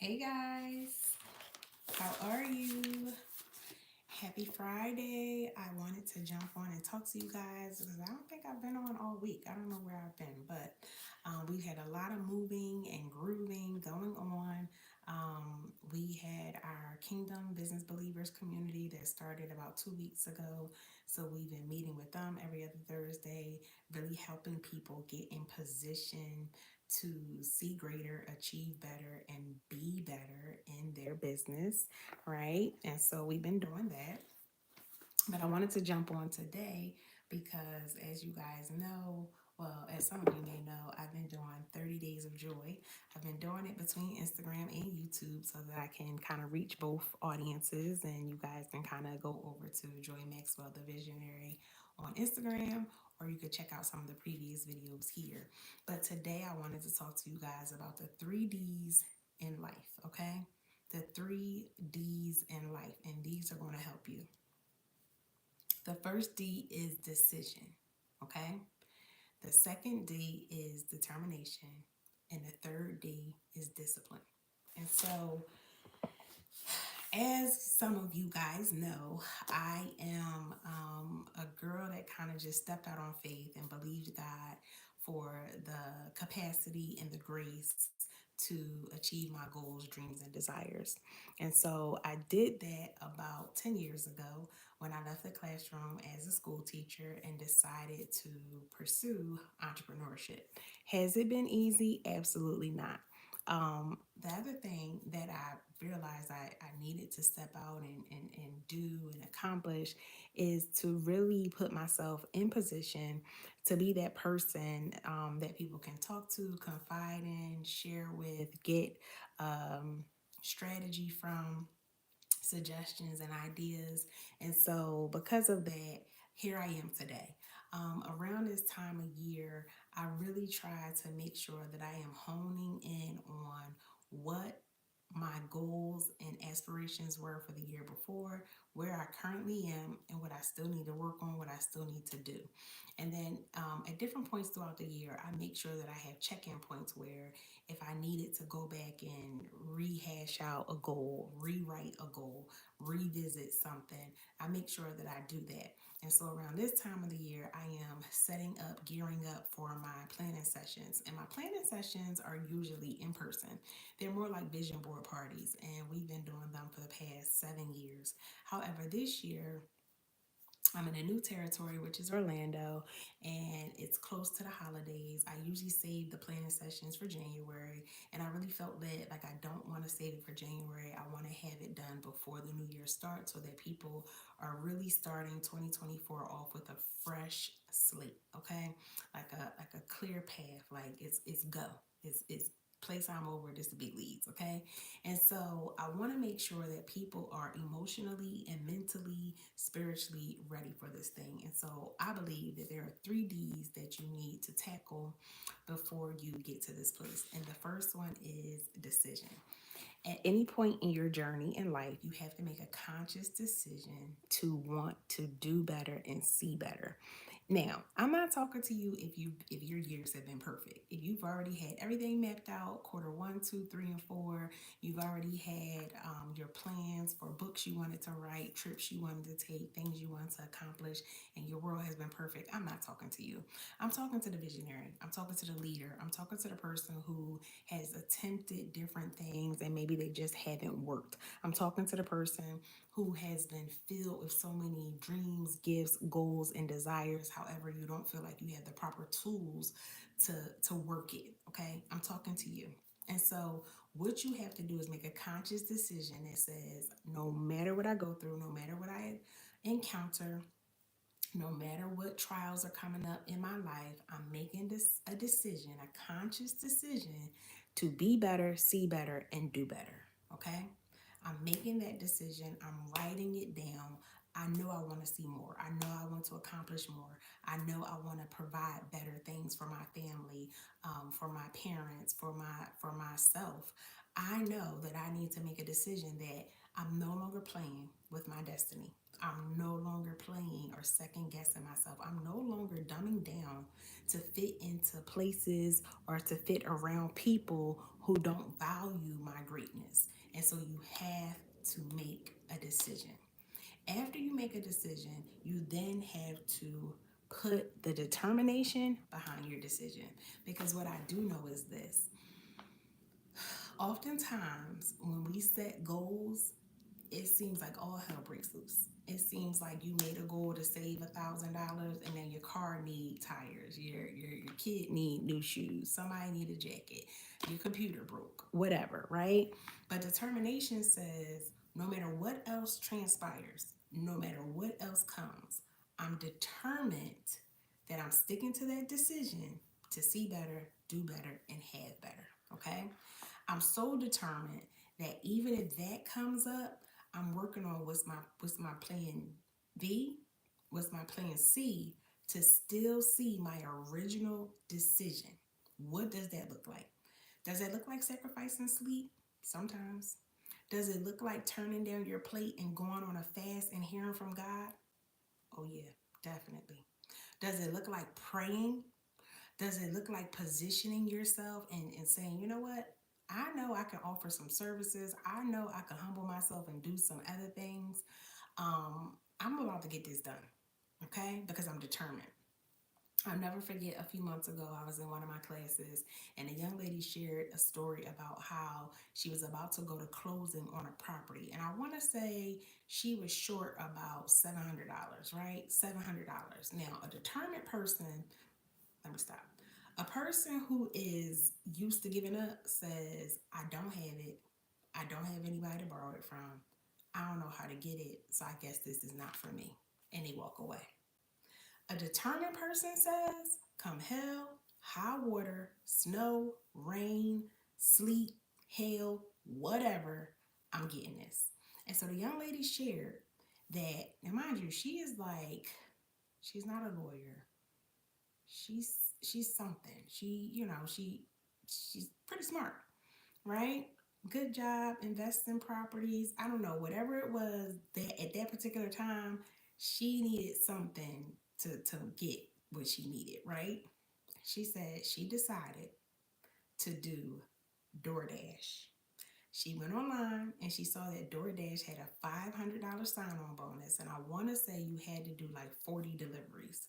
Hey guys, how are you? Happy Friday. I wanted to jump on and talk to you guys because I don't think I've been on all week. I don't know where I've been, but we've had a lot of moving and grooving going on. We had our Kingdom Business Believers community that started about 2 weeks ago. So we've been meeting with them every other Thursday, really helping people get in position to see greater, achieve better, and be better in their business, right? And so we've been doing that. But I wanted to jump on today because, as you guys know, well, as some of you may know, I've been doing 30 Days of Joy. I've been doing it between Instagram and YouTube so that I can kind of reach both audiences, and you guys can kind of go over to Joy Maxwell, the Visionary, on Instagram, or you could check out some of the previous videos here. But today I wanted to talk to you guys about the 3 Ds in life, okay? The 3 Ds in life, and these are going to help you. The first D is decision, okay? The second D is determination, and the third D is discipline. And so, as some of you guys know, I am a girl that kind of just stepped out on faith and believed God for the capacity and the grace to achieve my goals, dreams, and desires. And so I did that about 10 years ago when I left the classroom as a school teacher and decided to pursue entrepreneurship. Has it been easy? Absolutely not. The other thing that I realized I needed to step out and do and accomplish is to really put myself in position to be that person that people can talk to, confide in, share with, get strategy from, suggestions and ideas. And so, because of that, here I am today. Around this time of year, I really try to make sure that I am honing in on what my goals and aspirations were for the year before, where I currently am, and what I still need to work on, what I still need to do. And then at different points throughout the year, I make sure that I have check in points where if I needed to go back and rehash out a goal, rewrite a goal, revisit something, I make sure that I do that. And so around this time of the year, I am setting up, gearing up for my planning sessions. And my planning sessions are usually in person. They're more like vision board parties, and we've been doing them for the past 7 years. However, this year, I'm in a new territory, which is Orlando, and it's close to the holidays. I usually save the planning sessions for January, and I really felt that like I don't want to save it for January. I want to have it done before the new year starts so that people are really starting 2024 off with a fresh slate, okay? Like a clear path, like it's go. It's place I'm over, this the big leads, okay? And so I want to make sure that people are emotionally and mentally, spiritually ready for this thing. And so I believe that there are 3 Ds that you need to tackle before you get to this place. And the first one is decision. At any point in your journey in life, you have to make a conscious decision to want to do better and see better. Now, I'm not talking to you if your years have been perfect. If you've already had everything mapped out, quarter one, two, three, and four, you've already had your plans for books you wanted to write, trips you wanted to take, things you wanted to accomplish, and your world has been perfect. I'm not talking to you. I'm talking to the visionary. I'm talking to the leader. I'm talking to the person who has attempted different things and maybe they just haven't worked. I'm talking to the person who has been filled with so many dreams, gifts, goals, and desires. However, you don't feel like you have the proper tools to work it. Okay, I'm talking to you. And so, what you have to do is make a conscious decision that says, no matter what I go through, no matter what I encounter, no matter what trials are coming up in my life, I'm making this a decision, a conscious decision to be better, see better, and do better. Okay? I'm making that decision. I'm writing it down. I know I want to see more. I know I want to accomplish more. I know I want to provide better things for my family, for my parents, for myself. I know that I need to make a decision that I'm no longer playing with my destiny. I'm no longer playing or second guessing myself. I'm no longer dumbing down to fit into places or to fit around people who don't value my greatness. And so you have to make a decision. After you make a decision, you then have to put the determination behind your decision. Because what I do know is this: oftentimes when we set goals, it seems like all hell breaks loose. It seems like you made a goal to save $1,000 and then your car need tires, your kid need new shoes, somebody need a jacket, your computer broke, whatever, right? But determination says no matter what else transpires, no matter what else comes, I'm determined that I'm sticking to that decision to see better, do better, and have better. Okay? I'm so determined that even if that comes up, I'm working on what's my plan B, what's my plan C to still see my original decision. What does that look like? Does it look like sacrificing sleep? Sometimes. Does it look like turning down your plate and going on a fast and hearing from God? Oh, yeah, definitely. Does it look like praying? Does it look like positioning yourself and saying, you know what? I know I can offer some services. I know I can humble myself and do some other things. I'm about to get this done, okay? Because I'm determined. I'll never forget a few months ago, I was in one of my classes, and a young lady shared a story about how she was about to go to closing on a property. And I want to say she was short about $700, right? $700. Now, a determined person, let me stop. A person who is used to giving up says, I don't have it. I don't have anybody to borrow it from. I don't know how to get it, so I guess this is not for me. And they walk away. A determined person says, come hell, high water, snow, rain, sleet, hail, whatever, I'm getting this. And so the young lady shared that, and mind you, she is like, she's not a lawyer. She's something. She's pretty smart, right? Good job, invest in properties. I don't know, whatever it was that at that particular time, she needed something to get what she needed, right? She said she decided to do DoorDash. She went online and she saw that DoorDash had a $500 sign on bonus, and I want to say you had to do like 40 deliveries.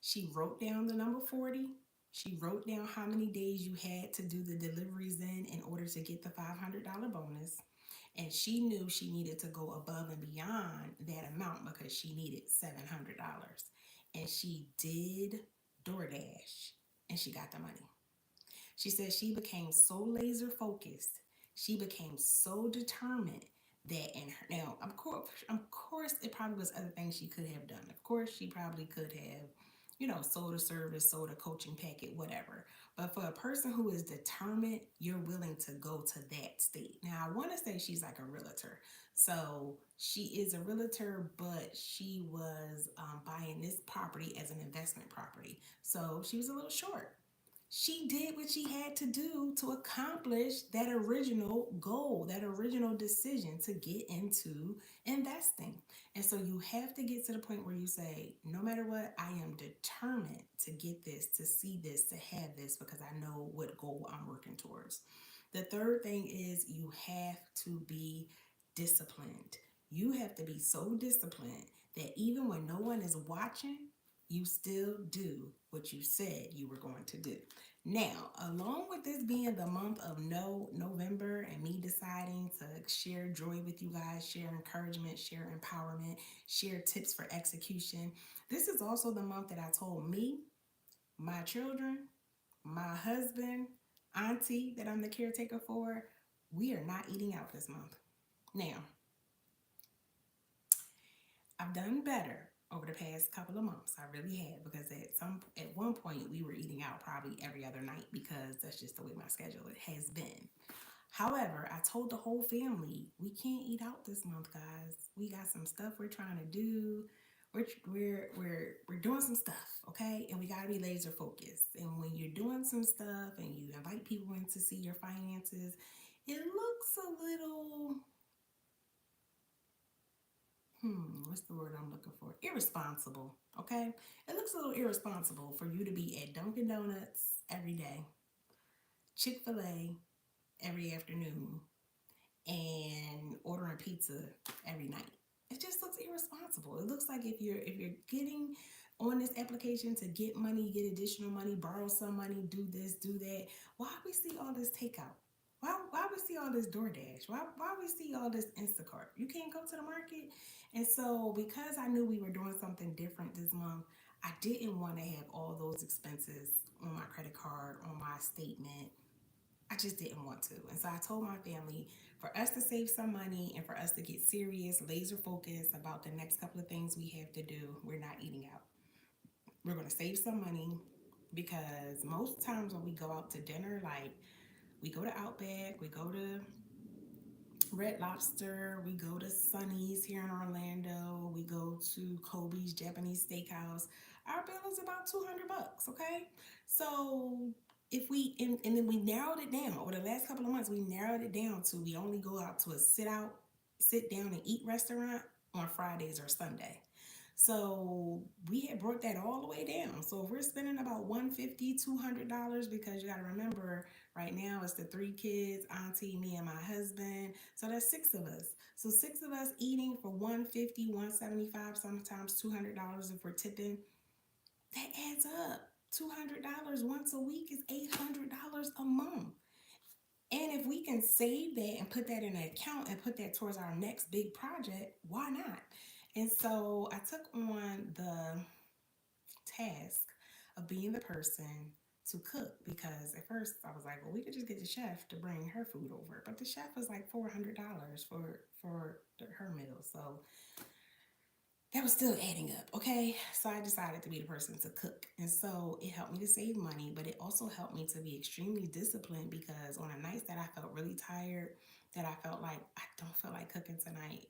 She wrote down the number 40. She wrote down how many days you had to do the deliveries in order to get the $500 bonus. And she knew she needed to go above and beyond that amount because she needed $700. And she did DoorDash and she got the money. She said she became so laser focused, she became so determined that in her now, of course, it probably was other things she could have done. Of course, she probably could have, sold a service, sold a coaching packet, whatever. But for a person who is determined, you're willing to go to that state. Now, I want to say she's like a realtor. So she is a realtor, but she was buying this property as an investment property. So she was a little short. She did what she had to do to accomplish that original goal, that original decision to get into investing. And so you have to get to the point where you say, no matter what, I am determined to get this, to see this, to have this, because I know what goal I'm working towards. The third thing is you have to be disciplined. You have to be so disciplined that even when no one is watching, you still do what you said you were going to do. Now, along with this being the month of November and me deciding to share joy with you guys, share encouragement, share empowerment, share tips for execution, this is also the month that I told me, my children, my husband, auntie that I'm the caretaker for, we are not eating out this month. Now, I've done better over the past couple of months. I really have, because at one point we were eating out probably every other night because that's just the way my schedule has been. However, I told the whole family we can't eat out this month, guys. We got some stuff we're trying to do. We're doing some stuff, okay? And we gotta be laser focused. And when you're doing some stuff and you invite people in to see your finances, it looks a little what's the word I'm looking for? Irresponsible. Okay, it looks a little irresponsible for you to be at Dunkin' Donuts every day, Chick-fil-A every afternoon, and ordering pizza every night. It just looks irresponsible. It looks like if you're getting on this application to get money, get additional money, borrow some money, do this, do that. Why we see all this takeout? Why we see all this DoorDash? Why we see all this Instacart? You can't go to the market. And so because I knew we were doing something different this month, I didn't want to have all those expenses on my credit card, on my statement. I just didn't want to. And so I told my family for us to save some money and for us to get serious, laser focused about the next couple of things we have to do, we're not eating out. We're going to save some money because most times when we go out to dinner, like we go to Outback, we go to Red Lobster, we go to Sonny's here in Orlando, we go to Kobe's Japanese Steakhouse. Our bill is about $200, okay? So if we and then we narrowed it down over the last couple of months, we narrowed it down to we only go out to a sit down and eat restaurant on Fridays or Sunday. So we had brought that all the way down. So if we're spending about $150, $200, because you got to remember right now it's the three kids, auntie, me, and my husband. So that's six of us. So six of us eating for 150, 175, sometimes $200 if we're tipping. That adds up. $200 once a week is $800 a month. And if we can save that and put that in an account and put that towards our next big project, why not? And so I took on the task of being the person to cook because at first I was like, well, we could just get the chef to bring her food over, but the chef was like $400 for her meal, so that was still adding up. Okay, so I decided to be the person to cook, and so it helped me to save money, but it also helped me to be extremely disciplined because on the nights that I felt really tired, that I felt like I don't feel like cooking tonight,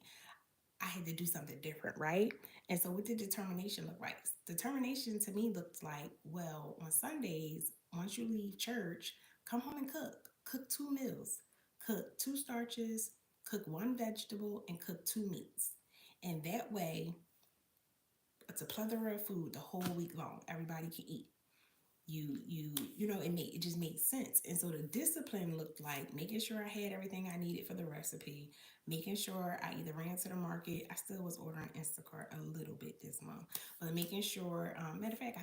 I had to do something different, right? And so, what did determination look like? Determination to me looked like, well, on Sundays, once you leave church, come home and cook. Cook two meals, cook two starches, cook one vegetable, and cook two meats. And that way, it's a plethora of food the whole week long. Everybody can eat. It just made sense. And so the discipline looked like making sure I had everything I needed for the recipe, making sure I either ran to the market. I still was ordering Instacart a little bit this month, but making sure, matter of fact,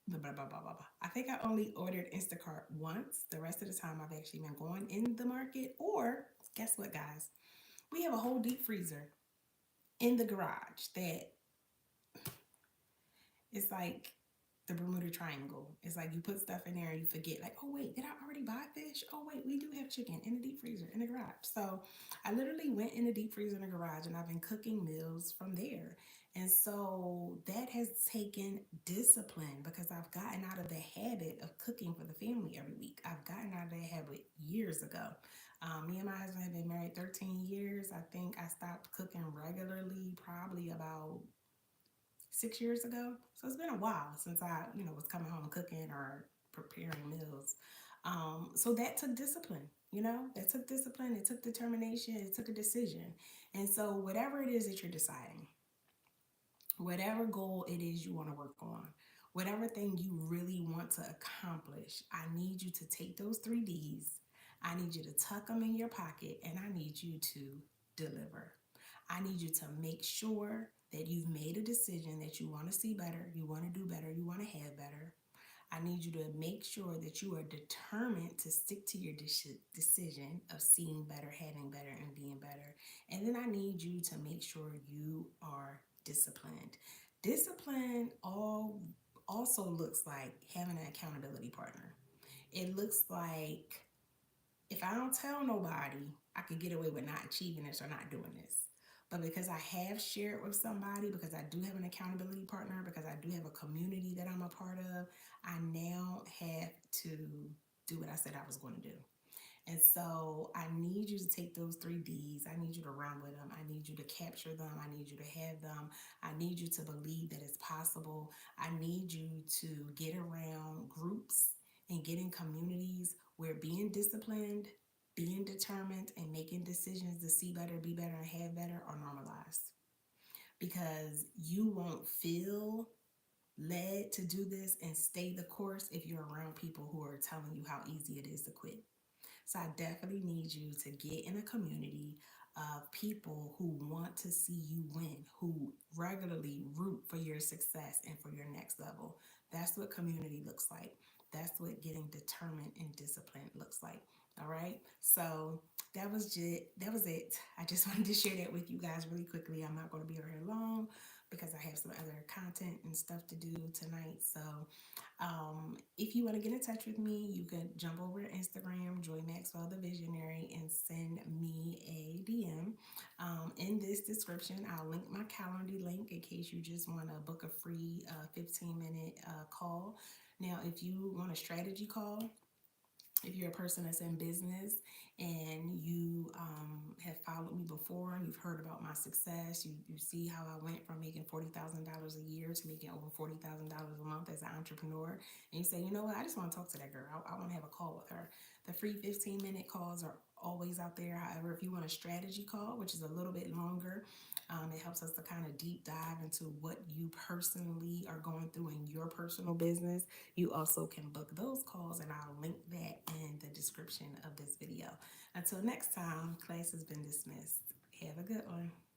blah, blah, blah, blah, blah. I think I only ordered Instacart once. The rest of the time I've actually been going in the market. Or guess what, guys, we have a whole deep freezer in the garage that it's like the Bermuda Triangle. It's like you put stuff in there and you forget, like, oh, wait, did I already buy fish? Oh, wait, we do have chicken in the deep freezer in the garage. So I literally went in the deep freezer in the garage and I've been cooking meals from there. And so that has taken discipline because I've gotten out of the habit of cooking for the family every week. I've gotten out of that habit years ago. Me and my husband have been married 13 years. I think I stopped cooking regularly probably about 6 years ago. So it's been a while since I, was coming home cooking or preparing meals. So that took discipline. That took discipline. It took determination. It took a decision. And so whatever it is that you're deciding, whatever goal it is you want to work on, whatever thing you really want to accomplish, I need you to take those three D's. I need you to tuck them in your pocket and I need you to deliver. I need you to make sure that you've made a decision that you want to see better, you want to do better, you want to have better. I need you to make sure that you are determined to stick to your decision of seeing better, having better, and being better. And then I need you to make sure you are disciplined. Discipline also looks like having an accountability partner. It looks like if I don't tell nobody, I could get away with not achieving this or not doing this. But because I have shared with somebody, because I do have an accountability partner, because I do have a community that I'm a part of, I now have to do what I said I was going to do. And so I need you to take those three D's. I need you to run with them. I need you to capture them. I need you to have them. I need you to believe that it's possible. I need you to get around groups and get in communities where being disciplined, being determined, and making decisions to see better, be better, and have better are normalized. because you won't feel led to do this and stay the course if you're around people who are telling you how easy it is to quit. So I definitely need you to get in a community of people who want to see you win, who regularly root for your success and for your next level. That's what community looks like. That's what getting determined and disciplined looks like. All right. So that was it. I just wanted to share that with you guys really quickly. I'm not going to be over here long because I have some other content and stuff to do tonight. So if you want to get in touch with me, you can jump over to Instagram, Joy Maxwell the Visionary, and send me a DM. In this description, I'll link my Calendly link in case you just want to book a free 15-minute call. Now, if you want a strategy call, if you're a person that's in business and you have followed me before and you've heard about my success, you see how I went from making $40,000 a year to making over $40,000 a month as an entrepreneur, and you say, you know what, I just want to talk to that girl. I want to have a call with her. The free 15-minute calls are always out there. However, if you want a strategy call, which is a little bit longer, it helps us to kind of deep dive into what you personally are going through in your personal business. You also can book those calls, and I'll link that in the description of this video. Until next time, class has been dismissed. Have a good one.